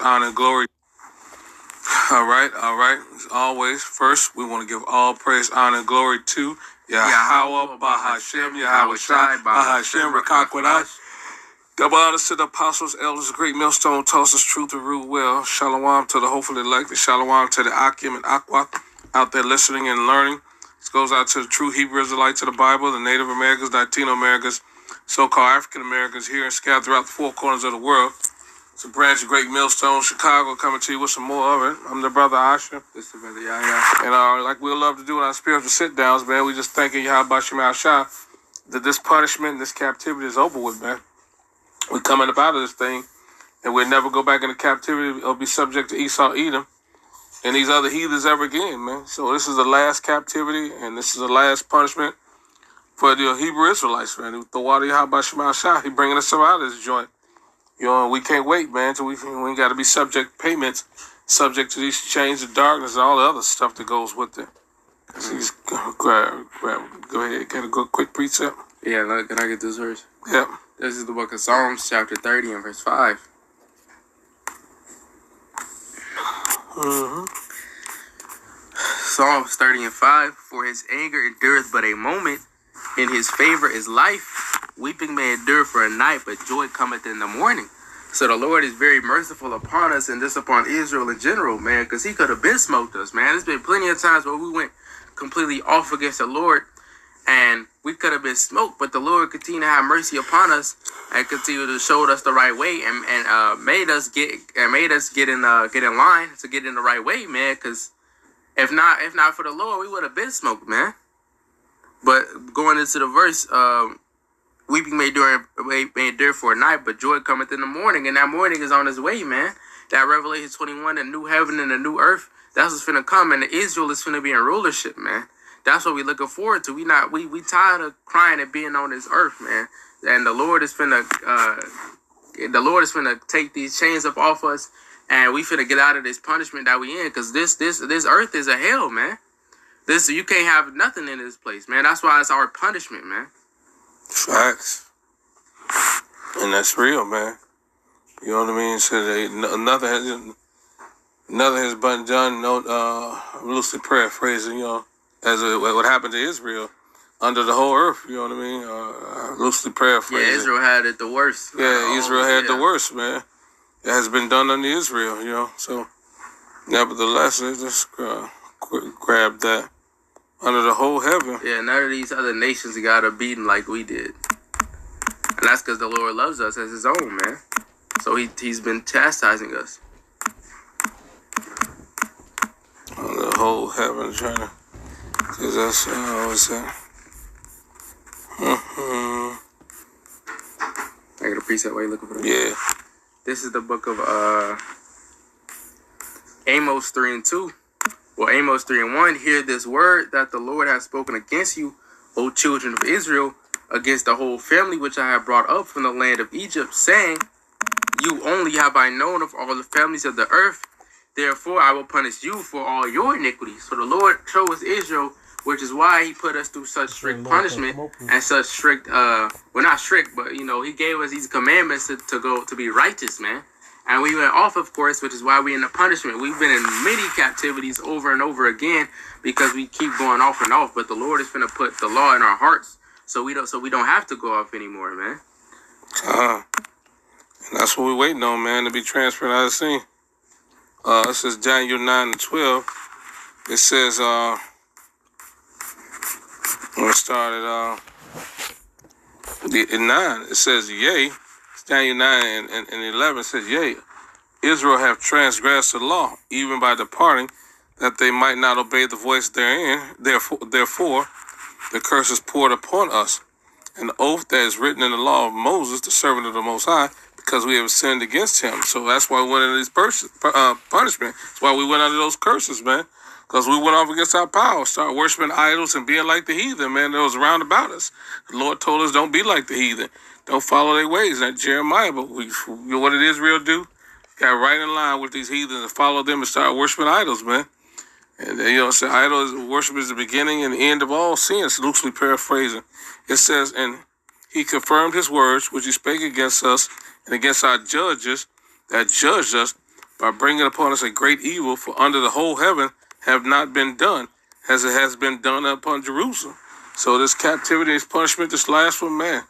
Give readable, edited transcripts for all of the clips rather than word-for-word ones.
honor, and glory. All right. As always, first, we want to give all praise, honor, and glory to Yahweh, Bahashem, Yahweh Shai, Bahashem, Rakakwadash. Double honors to the apostles, elders, great millstone, tosses truth and rule well. Shalom to the hopefully elected. Shalom to the Akim and Aqua out there listening and learning. This goes out to the true Hebrew Israelites of the Bible, the Native Americans, Latino Americans, so-called African Americans here and scattered throughout the four corners of the world. It's a branch of Great Millstone, Chicago, coming to you with some more of it. I'm the brother Asher. This is the brother Yahya. And like we love to do in our spiritual sit-downs, man, we just thanking Yahweh Shema Shah that this punishment, this captivity is over with, man. We're coming up out of this thing, and we'll never go back into captivity or be subject to Esau, Edom, and these other heathens ever again, man. So this is the last captivity, and this is the last punishment for the Hebrew Israelites, man. The water Yahweh Shema Shah, he bringing us out of this joint. You know, we can't wait, man, till we ain't got to be subject to payments, subject to these chains of darkness and all the other stuff that goes with it. Go ahead, get a good quick precept. Yeah, can I get this verse? Yep. This is the book of Psalms, chapter 30 and verse 5. Psalms 30 and 5. For his anger endureth but a moment, in his favor is life. Weeping may endure for a night, but joy cometh in the morning. So the Lord is very merciful upon us and just upon Israel in general, man, because he could have been smoked us, man. There's been plenty of times where we went completely off against the Lord, and we could have been smoked, but the Lord continued to have mercy upon us and continued to show us the right way and made us get in line to get in the right way, man. Because if not for the Lord, we would have been smoked, man. But going into the verse, weeping may endure for a night, but joy cometh in the morning, and that morning is on its way, man. That Revelation 21, the new heaven and the new earth, that's what's finna come, and Israel is finna be in rulership, man. That's what we looking forward to. We tired of crying and being on this earth, man. And the Lord is finna take these chains up off us, and we finna get out of this punishment that we in, because this earth is a hell, man. You can't have nothing in this place, man. That's why it's our punishment, man. Facts. And that's real, man. You know what I mean? So nothing has been done, loosely paraphrasing, as what happened to Israel under the whole earth, you know what I mean? Loosely paraphrasing. Yeah, Israel had it the worst. Yeah, Israel had the worst, man. It has been done under Israel, So, nevertheless, they just grab that under the whole heaven. Yeah, none of these other nations got a beating like we did. And that's because the Lord loves us as his own, man. So he's been chastising us. Under the whole heaven, trying to... Because that's... what's that? I got a preset while you're looking for that. Yeah. This is the book of Amos 3 and 2. Well, Amos 3 and 1, hear this word that the Lord has spoken against you, O children of Israel, against the whole family which I have brought up from the land of Egypt, saying, you only have I known of all the families of the earth, therefore I will punish you for all your iniquities. So the Lord chose Israel, which is why he put us through such strict punishment and such strict, not strict, but, he gave us these commandments to be righteous, man. And we went off, of course, which is why we're in the punishment. We've been in many captivities over and over again because we keep going off and off. But the Lord is going to put the law in our hearts so we don't have to go off anymore, man. And that's what we're waiting on, man, to be transferred out of the scene. This is Daniel 9 and 12. It says, when it started at 9, it says, yea. Daniel 9 and 11 says, yea, Israel have transgressed the law, even by departing, that they might not obey the voice therein. Therefore, the curse is poured upon us, an oath that is written in the law of Moses, the servant of the Most High, because we have sinned against him. So that's why we went into these punishment. That's why we went under those curses, man. Because we went off against our power, started worshiping idols and being like the heathen, man, that was around about us. The Lord told us, don't be like the heathen. Don't follow their ways. That's Jeremiah. But what did Israel do? Got right in line with these heathens and followed them and started worshiping idols, man. And, so worship is the beginning and the end of all sins, loosely paraphrasing. It says, and he confirmed his words, which he spake against us and against our judges that judged us, by bringing upon us a great evil, for under the whole heaven have not been done, as it has been done upon Jerusalem. So this captivity, this punishment, this last one, man.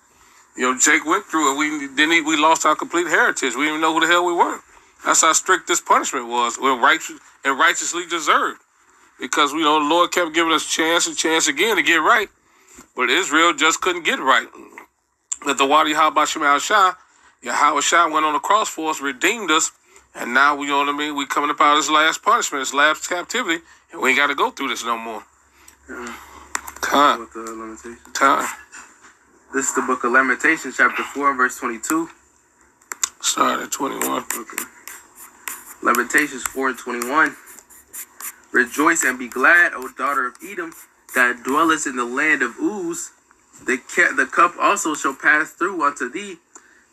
Jake went through it. We lost our complete heritage. We didn't even know who the hell we were. That's how strict this punishment was, righteously deserved. Because the Lord kept giving us chance and chance again to get right, but Israel just couldn't get right. But the Wadi Habashim al-Shah, Yahweh Shah went on the cross for us, redeemed us, and now we coming up out of this last punishment, this last captivity, and we ain't got to go through this no more. Time. With the Lamentations. Time. This is the book of Lamentations, chapter 4, verse 22. Start at 21. Okay. Lamentations 4:21. Rejoice and be glad, O daughter of Edom, that dwellest in the land of Uz. The cup also shall pass through unto thee.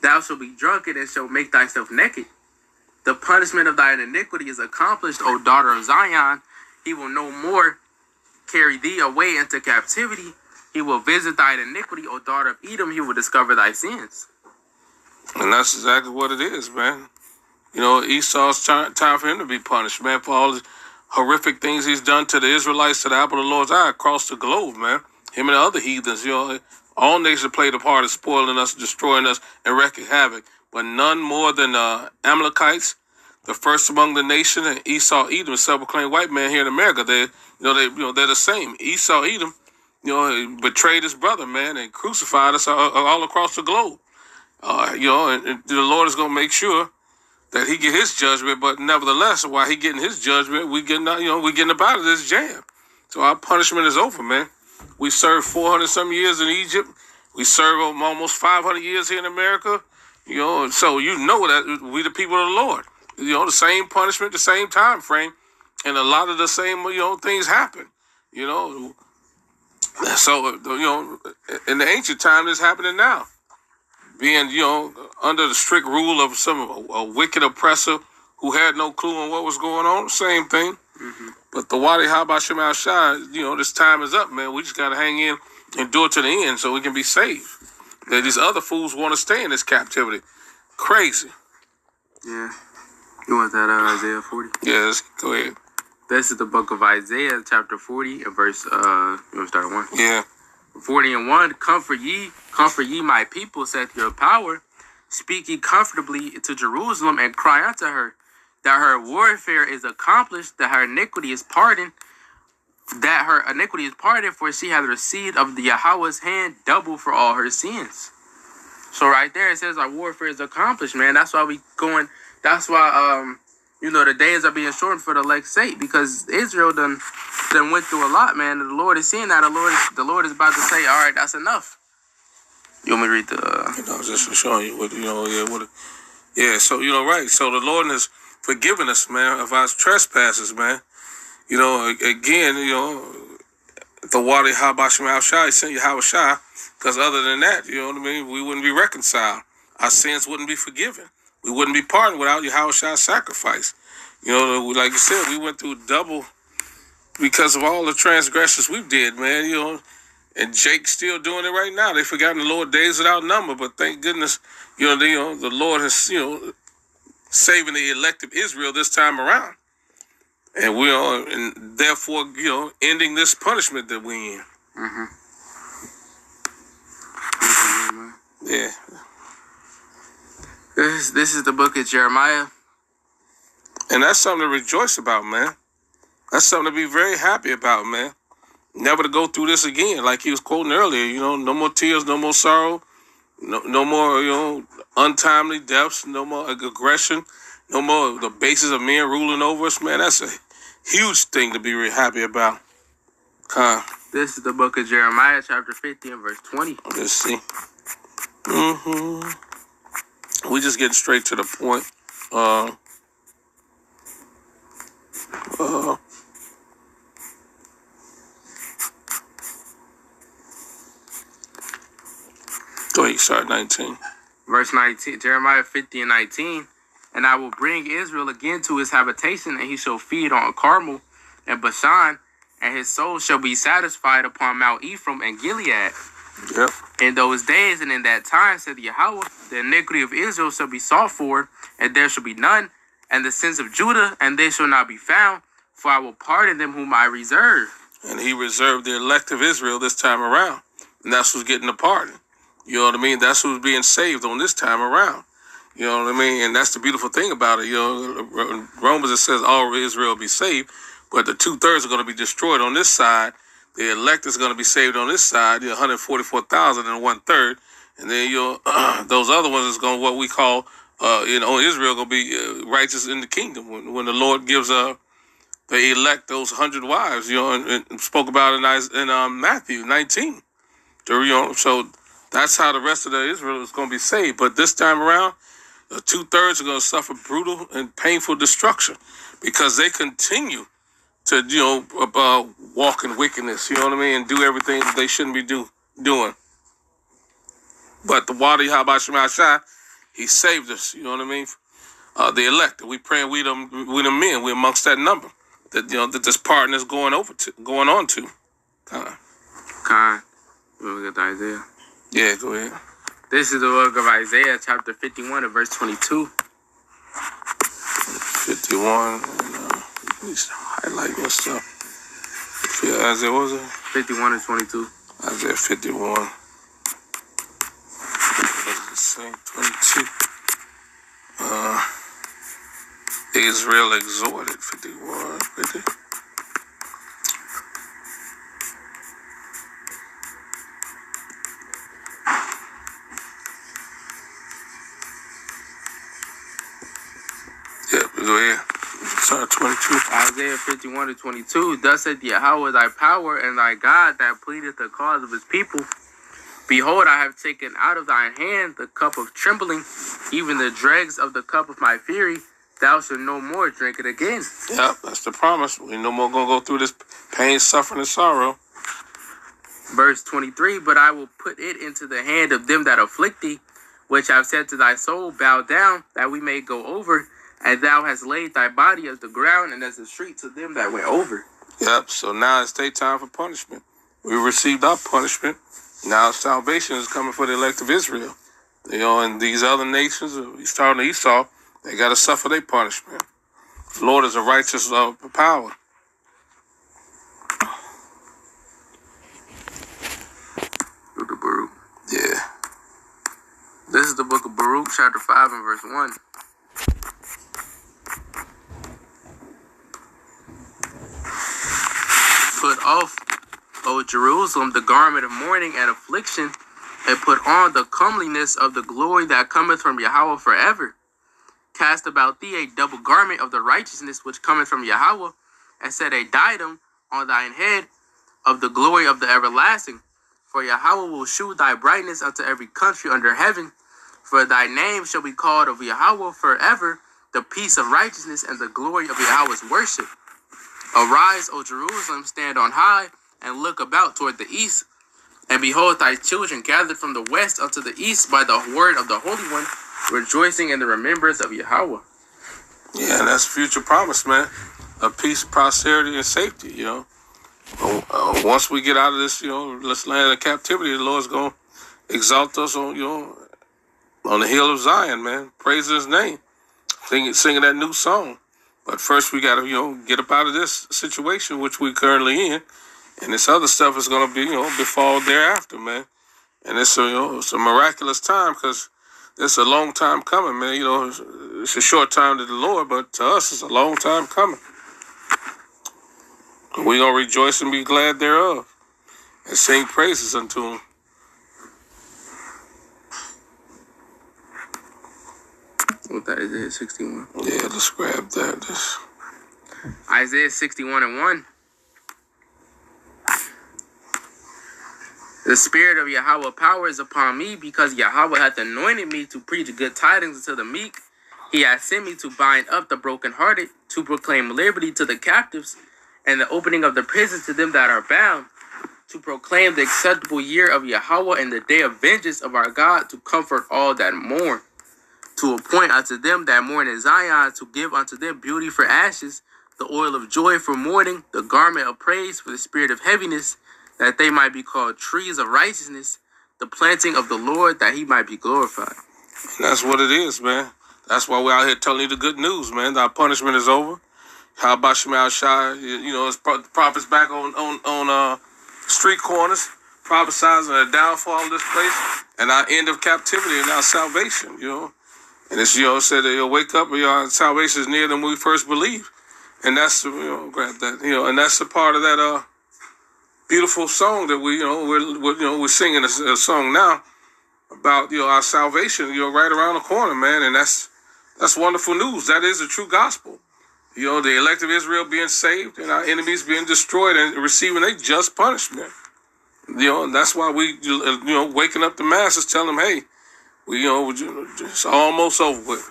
Thou shalt be drunken and shalt make thyself naked. The punishment of thine iniquity is accomplished, O daughter of Zion. He will no more carry thee away into captivity. He will visit thine iniquity, O daughter of Edom. He will discover thy sins. And that's exactly what it is, man. Esau's time for him to be punished, man, for all the horrific things he's done to the Israelites, to the apple of the Lord's eye across the globe, man. Him and the other heathens, all nations played a part of spoiling us, destroying us, and wreaking havoc. But none more than Amalekites, the first among the nation, and Esau, Edom, self-proclaimed white man here in America. They're the same. Esau, Edom, he betrayed his brother, man, and crucified us all across the globe. And the Lord is going to make sure that he get his judgment, but nevertheless, while he getting his judgment, we getting up out of this jam. So our punishment is over, man. We served 400 some years in Egypt. We served almost 500 years here in America. So that we the people of the Lord. The same punishment, the same time frame, and a lot of the same things happen. So in the ancient time, it's happening now. Being under the strict rule of a wicked oppressor who had no clue on what was going on, same thing. Mm-hmm. But the Wadi Habashim al-Shah, this time is up, man. We just got to hang in and do it to the end so we can be saved. These other fools want to stay in this captivity. Crazy. Yeah. You want that Isaiah 40? Yes, go ahead. This is the book of Isaiah, chapter 40, and verse, you want to start at 1? Yeah. 40:1, comfort ye my people, saith your power. Speak ye comfortably to Jerusalem, and cry unto her, that her warfare is accomplished, that her iniquity is pardoned, for she hath received of the Yahweh's hand double for all her sins. So right there it says our warfare is accomplished, man. That's why the days are being shortened for the elect's sake, because Israel done went through a lot, man. The Lord is seeing that. The Lord is about to say, all right, that's enough. You want me to read the... just showing you what, so, right. So the Lord has forgiven us, man, of our trespasses, man. Again, the Wadi Habashim al-Shah, he sent Yahweh Shah, because other than that, we wouldn't be reconciled. Our sins wouldn't be forgiven. We wouldn't be pardoned without Yahweh Shah's sacrifice. Like you said, we went through double because of all the transgressions we did, man, and Jake's still doing it right now. They forgotten the Lord days without number, but thank goodness, the Lord has, saving the elect of Israel this time around. And we are, and therefore, ending this punishment that we're in. Mm-hmm. Yeah. This is the book of Jeremiah. And that's something to rejoice about, man. That's something to be very happy about, man. Never to go through this again, like he was quoting earlier. No more tears, no more sorrow, no more, untimely deaths, no more aggression, no more the basis of men ruling over us, man. That's a huge thing to be really happy about. This is the book of Jeremiah, chapter 50 and verse 20. Let's see. We just getting straight to the point. Go ahead, start 19. Verse 19, Jeremiah 50 and 19. And I will bring Israel again to his habitation, and he shall feed on Carmel and Bashan, and his soul shall be satisfied upon Mount Ephraim and Gilead. Yep. In those days and in that time, said Yahweh, the iniquity of Israel shall be sought for, and there shall be none, and the sins of Judah, and they shall not be found, for I will pardon them whom I reserve. And he reserved the elect of Israel this time around. And that's who's getting the pardon. You know what I mean? That's who's being saved on this time around. You know what I mean? And that's the beautiful thing about it. You know, in Romans, it says all Israel will be saved, but the 2/3 are going to be destroyed on this side. The elect is going to be saved on this side, 144,000 and 1/3. And then those other ones is going to what we call, Israel going to be righteous in the kingdom when the Lord gives they elect those 100 wives, and spoke about it in Matthew 19. So that's how the rest of the Israel is going to be saved. But this time around, the 2/3 are going to suffer brutal and painful destruction because they continue to, walk in wickedness, you know what I mean, and do everything that they shouldn't be doing. But the Wadi Habashimashai, he saved us, you know what I mean? The elect, we praying we the men, we're amongst that number that that this pardon is going on to. Khan. We'll get to Isaiah. Yeah, go ahead. This is the book of Isaiah, chapter 51 and verse 22. 51. Please highlight your stuff. Isaiah, what was it? 51 and 22. Isaiah 51. What does it say? 22. Israel exhorted. 51. 50. Yeah, go ahead. Sorry, 22. Isaiah 51 to 22. Thus saith Yahweh thy power and thy God that pleadeth the cause of his people. Behold, I have taken out of thine hand the cup of trembling, even the dregs of the cup of my fury. Thou shalt no more drink it again. Yep, that's the promise. We no more going to go through this pain, suffering, and sorrow. Verse 23. But I will put it into the hand of them that afflict thee, which have said to thy soul, bow down, that we may go over. And thou hast laid thy body as the ground and as the street to them that went over. Yep, so now it's time for punishment. We received our punishment. Now salvation is coming for the elect of Israel. And these other nations, starting Esau, they got to suffer their punishment. The Lord is a righteous power. Book of Baruch. Yeah. This is the book of Baruch, chapter 5 and verse 1. Put off, O Jerusalem, the garment of mourning and affliction, and put on the comeliness of the glory that cometh from Yahweh forever. Cast about thee a double garment of the righteousness which cometh from Yahweh, and set a diadem on thine head of the glory of the everlasting. For Yahweh will shew thy brightness unto every country under heaven. For thy name shall be called of Yahweh forever, the peace of righteousness and the glory of Yahweh's worship. Arise, O Jerusalem, stand on high, and look about toward the east. And behold, thy children gathered from the west unto the east by the word of the Holy One, rejoicing in the remembrance of Yahweh. Yeah, and that's future promise, man. Of peace, prosperity, and safety, Once we get out of this, this land of captivity, the Lord's going to exalt us on the hill of Zion, man. Praise his name. Singing that new song. But first we got to, get up out of this situation, which we're currently in. And this other stuff is going to be, befall thereafter, man. And it's a miraculous time because it's a long time coming, man. It's a short time to the Lord, but to us, it's a long time coming. We're going to rejoice and be glad thereof and sing praises unto him. What that is, Isaiah 61. Yeah, let's grab that. Isaiah 61 and 1. The spirit of Yahweh power is upon me, because Yahweh hath anointed me to preach good tidings unto the meek. He hath sent me to bind up the brokenhearted, to proclaim liberty to the captives, and the opening of the prisons to them that are bound, to proclaim the acceptable year of Yahweh and the day of vengeance of our God, to comfort all that mourn, to appoint unto them that mourn in Zion, to give unto them beauty for ashes, the oil of joy for mourning, the garment of praise for the spirit of heaviness, that they might be called trees of righteousness, the planting of the Lord, that he might be glorified. That's what it is, man. That's why we're out here telling you the good news, man. Our punishment is over. How about Shemal Shai? You know, it's prophets back on street corners, prophesizing the downfall of this place and our end of captivity and our salvation, you know. And it's, you know, it said that you'll wake up and your salvation is nearer than we first believed. And that's, you know, grab that, you know, and that's a part of that beautiful song that we, you know, we're singing a song now about, you know, our salvation, you know, right around the corner, man. And that's wonderful news. That is the true gospel. You know, the elect of Israel being saved and our enemies being destroyed and receiving a just punishment. You know, and that's why we, you know, waking up the masses, telling them, hey, you know, it's almost over with.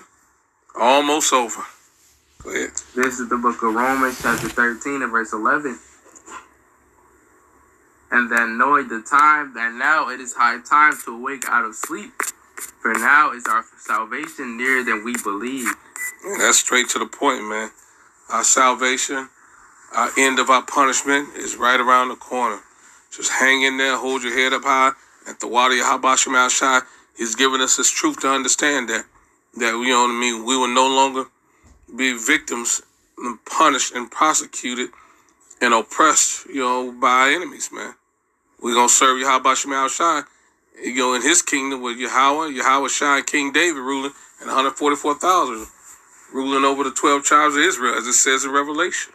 Almost over. Go ahead. This is the book of Romans, chapter 13, and verse 11. And that knowing the time, that now it is high time to awake out of sleep. For now is our salvation nearer than we believe. And that's straight to the point, man. Our salvation, our end of our punishment is right around the corner. Just hang in there, hold your head up high. At the water of Habashim Shai, he's giving us his truth to understand that, you know what I mean, we will no longer be victims and punished and prosecuted and oppressed, you know, by our enemies, man. We're going to serve Yahweh Shai, you know, in his kingdom with Yahweh Shai, King David ruling, and 144,000 ruling over the 12 tribes of Israel, as it says in Revelation.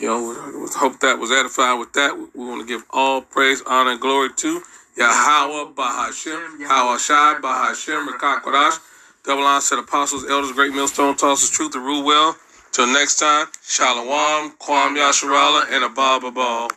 You know, we hope that was edified with that. We want to give all praise, honor, and glory to Yahweh Bahashim, Yahweh Shai Bahashim, Rakak Kodash. Double honor to the apostles, elders, great millstone, tosses truth to rule well. Till next time, Shalom, Kwam Yasharala, and Abba Babal.